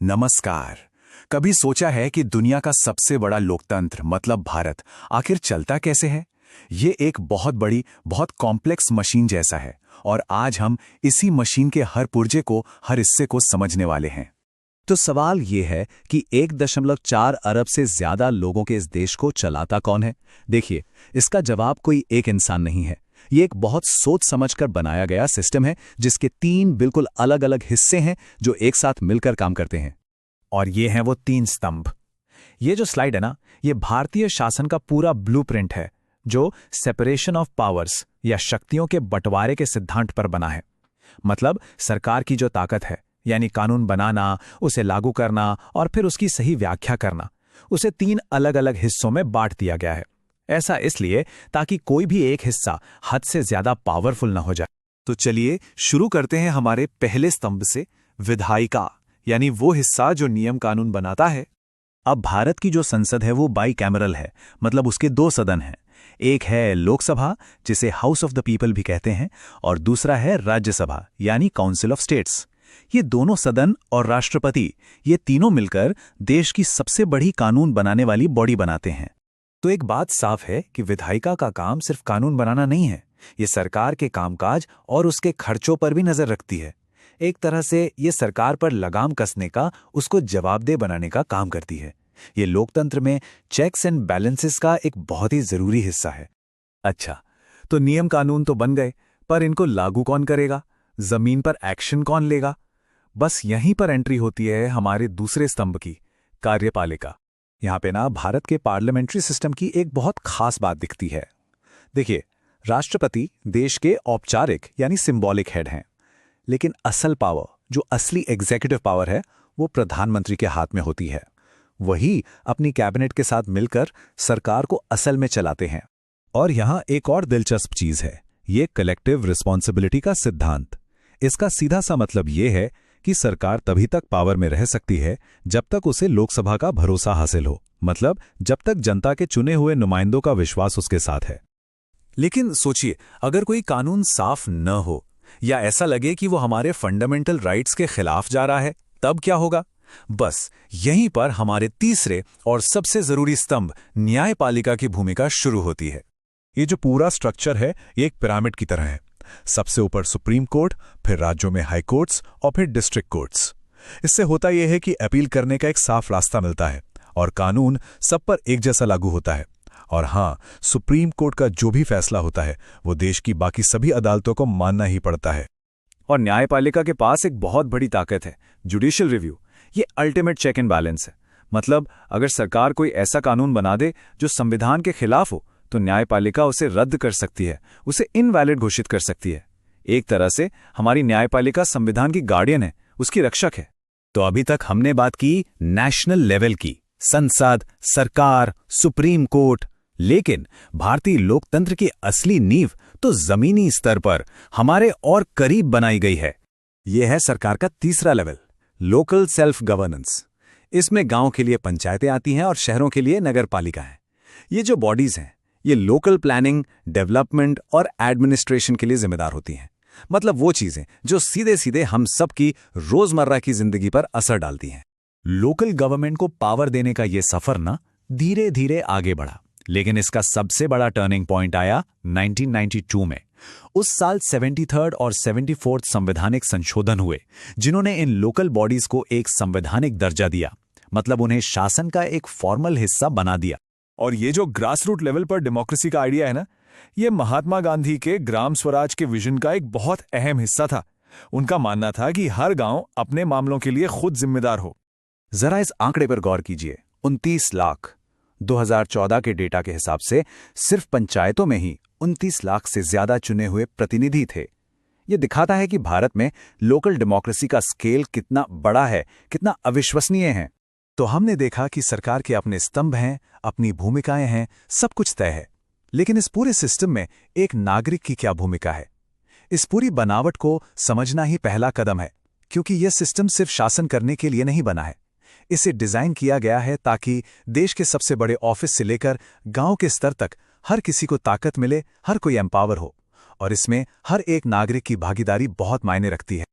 नमस्कार। कभी सोचा है कि दुनिया का सबसे बड़ा लोकतंत्र मतलब भारत आखिर चलता कैसे है? ये एक बहुत बड़ी, बहुत कॉम्प्लेक्स मशीन जैसा है और आज हम इसी मशीन के हर पुर्जे को, हर हिस्से को समझने वाले हैं। तो सवाल ये है कि 1.4 अरब से ज्यादा लोगों के इस देश को चलाता कौन है? देखिए, इसका जवाब कोई एक इंसान नहीं है। ये एक बहुत सोच समझकर बनाया गया सिस्टम है जिसके 3 बिल्कुल अलग अलग हिस्से हैं जो एक साथ मिलकर काम करते हैं। और ये हैं वो 3 स्तंभ। ये जो स्लाइड है ना, ये भारतीय शासन का पूरा ब्लूप्रिंट है जो सेपरेशन ऑफ पावर्स या शक्तियों के बंटवारे के सिद्धांत पर बना है। मतलब सरकार की जो ताकत है, यानी कानून बनाना, उसे लागू करना और फिर उसकी सही व्याख्या करना, उसे 3 अलग अलग हिस्सों में बांट दिया गया है। ऐसा इसलिए ताकि कोई भी एक हिस्सा हद से ज्यादा पावरफुल न हो जाए। तो चलिए शुरू करते हैं हमारे पहले स्तंभ से, विधायिका, यानी वो हिस्सा जो नियम कानून बनाता है। अब भारत की जो संसद है वो बाई कैमरल है, मतलब उसके 2 सदन हैं। एक है लोकसभा, जिसे हाउस ऑफ द पीपल भी कहते हैं, और दूसरा है राज्यसभा, यानी काउंसिल ऑफ स्टेट्स। ये दोनों सदन और राष्ट्रपति, ये तीनों मिलकर देश की सबसे बड़ी कानून बनाने वाली बॉडी बनाते हैं। तो एक बात साफ है कि विधायिका का काम सिर्फ कानून बनाना नहीं है, ये सरकार के कामकाज और उसके खर्चों पर भी नजर रखती है। एक तरह से ये सरकार पर लगाम कसने का, उसको जवाबदेह बनाने का काम करती है। ये लोकतंत्र में चेक्स एंड बैलेंसेस का एक बहुत ही जरूरी हिस्सा है। अच्छा, तो नियम कानून तो बन गए, पर इनको लागू कौन करेगा? जमीन पर एक्शन कौन लेगा? बस यहीं पर एंट्री होती है हमारे दूसरे स्तंभ की, कार्यपालिका। यहाँ पे ना भारत के पार्लियामेंट्री सिस्टम की एक बहुत खास बात दिखती है। देखिए, राष्ट्रपति देश के औपचारिक यानी सिंबॉलिक हेड हैं, लेकिन असल पावर, जो असली एग्जीक्यूटिव पावर है, वो प्रधानमंत्री के हाथ में होती है। वही अपनी कैबिनेट के साथ मिलकर सरकार को असल में चलाते हैं। और यहाँ एक और दिलचस्प चीज है, ये कलेक्टिव रिस्पॉन्सिबिलिटी का सिद्धांत। इसका सीधा सा मतलब ये है कि सरकार तभी तक पावर में रह सकती है जब तक उसे लोकसभा का भरोसा हासिल हो, मतलब जब तक जनता के चुने हुए नुमाइंदों का विश्वास उसके साथ है। लेकिन सोचिए, अगर कोई कानून साफ न हो या ऐसा लगे कि वो हमारे फंडामेंटल राइट्स के खिलाफ जा रहा है, तब क्या होगा? बस यहीं पर हमारे तीसरे और सबसे जरूरी स्तंभ, न्यायपालिका की भूमिका शुरू होती है। ये जो पूरा स्ट्रक्चर है, ये एक पिरामिड की तरह है। सबसे ऊपर सुप्रीम कोर्ट, फिर राज्यों में हाई कोर्ट्स और फिर डिस्ट्रिक्ट कोर्ट्स। इससे होता यह है कि अपील करने का एक साफ रास्ता मिलता है और कानून सब पर एक जैसा लागू होता है। और हाँ, सुप्रीम कोर्ट का जो भी फैसला होता है वो देश की बाकी सभी अदालतों को मानना ही पड़ता है। और न्यायपालिका के पास एक बहुत बड़ी ताकत है, जुडिशियल रिव्यू। ये अल्टीमेट चेक एंड बैलेंस है। मतलब अगर सरकार कोई ऐसा कानून बना दे जो संविधान के खिलाफ हो, तो न्यायपालिका उसे रद्द कर सकती है, उसे इनवैलिड घोषित कर सकती है। एक तरह से हमारी न्यायपालिका संविधान की गार्डियन है, उसकी रक्षक है। तो अभी तक हमने बात की नेशनल लेवल की, संसद, सरकार, सुप्रीम कोर्ट। लेकिन भारतीय लोकतंत्र की असली नींव तो जमीनी स्तर पर हमारे और करीब बनाई गई है। यह है सरकार का तीसरा लेवल, लोकल सेल्फ गवर्नेंस। इसमें गांव के लिए पंचायतें आती हैं और शहरों के लिए नगर पालिका है। ये जो बॉडीज हैं, ये लोकल प्लानिंग, डेवलपमेंट और एडमिनिस्ट्रेशन के लिए जिम्मेदार होती हैं। मतलब वो चीजें जो सीधे सीधे हम सब की रोजमर्रा की जिंदगी पर असर डालती हैं। लोकल गवर्नमेंट को पावर देने का ये सफर ना धीरे धीरे आगे बढ़ा, लेकिन इसका सबसे बड़ा टर्निंग पॉइंट आया 1992 में। उस साल 73rd और 74th संवैधानिक संशोधन हुए, जिन्होंने इन लोकल बॉडीज को एक संवैधानिक दर्जा दिया, मतलब उन्हें शासन का एक फॉर्मल हिस्सा बना दिया। और ये जो ग्रास रूट लेवल पर डेमोक्रेसी का आइडिया है ना, ये महात्मा गांधी के ग्राम स्वराज के विजन का एक बहुत अहम हिस्सा था। उनका मानना था कि हर गांव अपने मामलों के लिए खुद जिम्मेदार हो। जरा इस आंकड़े पर गौर कीजिए, 29 लाख। 2014 के डेटा के हिसाब से सिर्फ पंचायतों में ही 29 लाख से ज्यादा चुने हुए प्रतिनिधि थे। ये दिखाता है कि भारत में लोकल डेमोक्रेसी का स्केल कितना बड़ा है, कितना अविश्वसनीय है। तो हमने देखा कि सरकार के अपने स्तंभ हैं, अपनी भूमिकाएं हैं, सब कुछ तय है। लेकिन इस पूरे सिस्टम में एक नागरिक की क्या भूमिका है? इस पूरी बनावट को समझना ही पहला कदम है, क्योंकि यह सिस्टम सिर्फ शासन करने के लिए नहीं बना है। इसे डिजाइन किया गया है ताकि देश के सबसे बड़े ऑफिस से लेकर गांव के स्तर तक हर किसी को ताकत मिले, हर कोई एम्पावर हो। और इसमें हर एक नागरिक की भागीदारी बहुत मायने रखती है।